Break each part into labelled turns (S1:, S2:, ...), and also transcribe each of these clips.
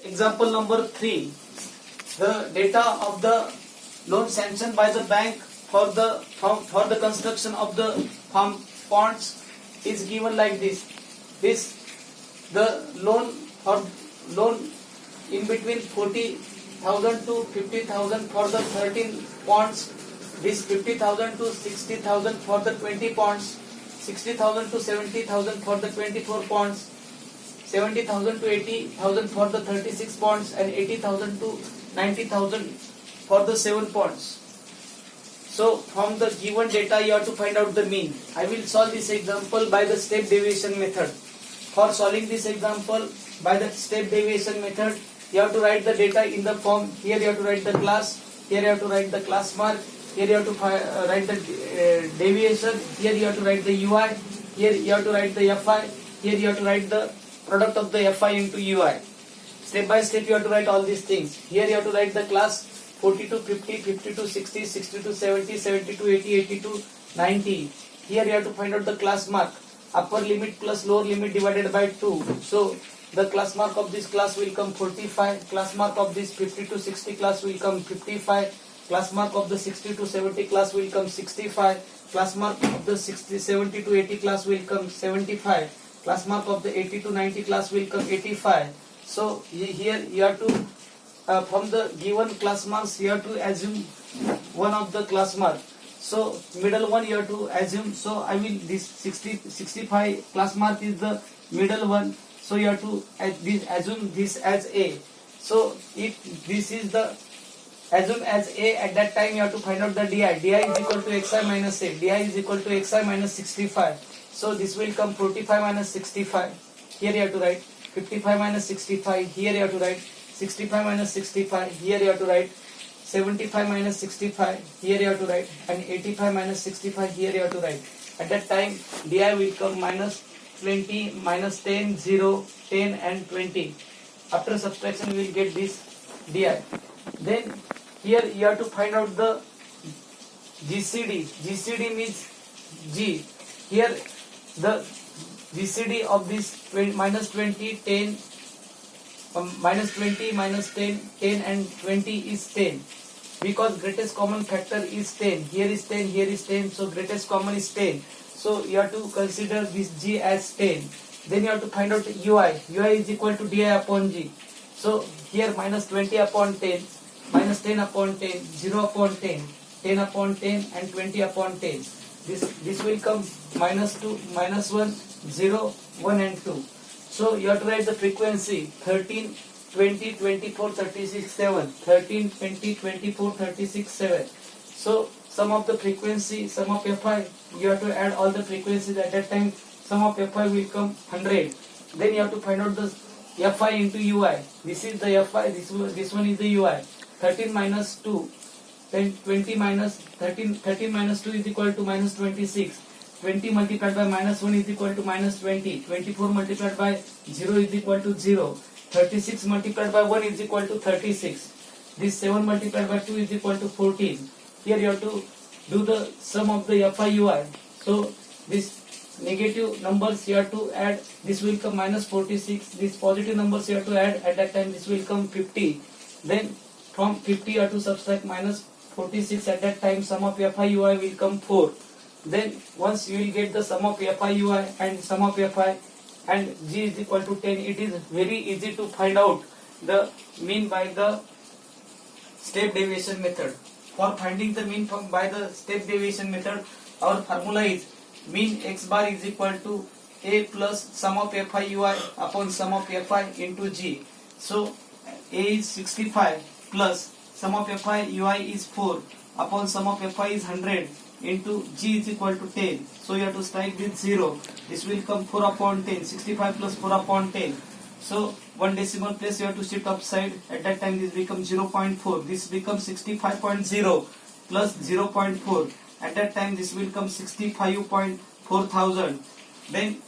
S1: example number 3. The data of the loan sanctioned by the bank for the construction of the farm ponds is given like this. The loan in between 40,000 to 50,000 for the 13 ponds. This 50,000 to 60,000 for the 20 ponds. 60,000 to 70,000 for the 24 ponds. 70,000 to 80,000 for the 36 ponds, and 80,000 to 90,000 for the 7 ponds. So from the given data you have to find out the mean. I will solve this example by the step deviation method. For solving this example by the step deviation method, you have to write the data in the form. Here you have to write the class, here you have to write the class mark, here you have to write the deviation, here you have to write the UI, here you have to write the FI, here you have to write the product of the FI into UI. Step by step you have to write all these things. Here you have to write the class 40 to 50, 50 to 60, 60 to 70, 70 to 80, 80 to 90. Here you have to find out the class mark. Upper limit plus lower limit divided by 2. So the class mark of this class will come 45. Class mark of this 50 to 60 class will come 55. Class mark of the 60 to 70 class will come 65. Class mark of the 70 to 80 class will come 75. Class mark of the 80 to 90 class will come 85. So here you have to from the given class marks you have to assume one of the class mark. So middle one you have to assume. So I will this 65 class mark is the middle one. So you have to assume this as A. So if this is the assume as A, at that time you have to find out the DI. DI is equal to xi minus A. DI is equal to xi minus 65. So this will come 45 minus 65. Here you have to write 55 minus 65. Here you have to write 65 minus 65. Here you have to write 75 minus 65. Here you have to write, and 85 minus 65. Here you have to write. At that time DI will come minus 20, minus 10, 0, 10 and 20. After subtraction we will get this DI. Then here you have to find out the GCD. GCD means G. Here the GCD of this minus 20, 10, minus 20, minus 10, 10 and 20 is 10. Because greatest common factor is 10. Here is 10, here is 10. So greatest common is 10. So you have to consider this G as 10. Then you have to find out UI. UI is equal to DI upon G. So here minus 20 upon 10, minus 10 upon 10, 0 upon 10, 10 upon 10 and 20 upon 10. This will come minus 2, minus 1, 0, 1 and 2. So you have to write the frequency 13, 20, 24, 36, 7. 13, 20, 24, 36, 7. So sum of the frequency, sum of Fi, you have to add all the frequencies. At that time sum of Fi will come 100. Then you have to find out the Fi into UI. This is the Fi, this one is the UI. 13 minus 2, then 20 minus 13 minus 2 is equal to minus 26. 20 multiplied by minus 1 is equal to minus 20. 24 multiplied by 0 is equal to 0. 36 multiplied by 1 is equal to 36. This 7 multiplied by 2 is equal to 14. Here you have to do the sum of the Fi UI. So this negative numbers you have to add. This will come minus 46. These positive numbers you have to add. At that time this will come 50. Then from 50 you have to subtract minus 46. At that time sum of Fi UI will come 4. Then once you will get the sum of Fi UI and sum of Fi and G is equal to 10, it is very easy to find out the mean by the step deviation method. For finding the mean by the step deviation method, our formula is mean x bar is equal to A plus sum of Fi UI upon sum of Fi into G. So A is 65 plus sum of Fi UI is 4 upon sum of Fi is 100 into G is equal to 10. So you have to strike with 0. This will come 4 upon 10. 65 plus 4 upon 10. So one decimal place you have to shift upside. At that time this becomes 0.4. This becomes 65.0 plus 0.4. At that time this will come 65.4 thousand. Then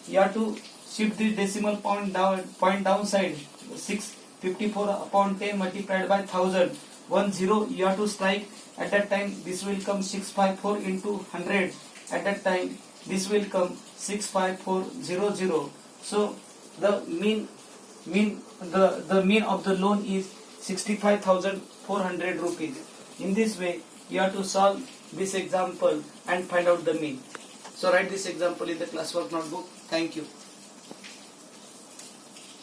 S1: you have to shift the decimal point downside. 654 upon 10 multiplied by 1000. 10 you have to strike. At that time this will come 654 into 100. At that time this will come 65400. So the mean the mean of the loan is 65,400 rupees. In this way, you have to solve this example and find out the mean. So write this example in the classwork notebook. Thank you.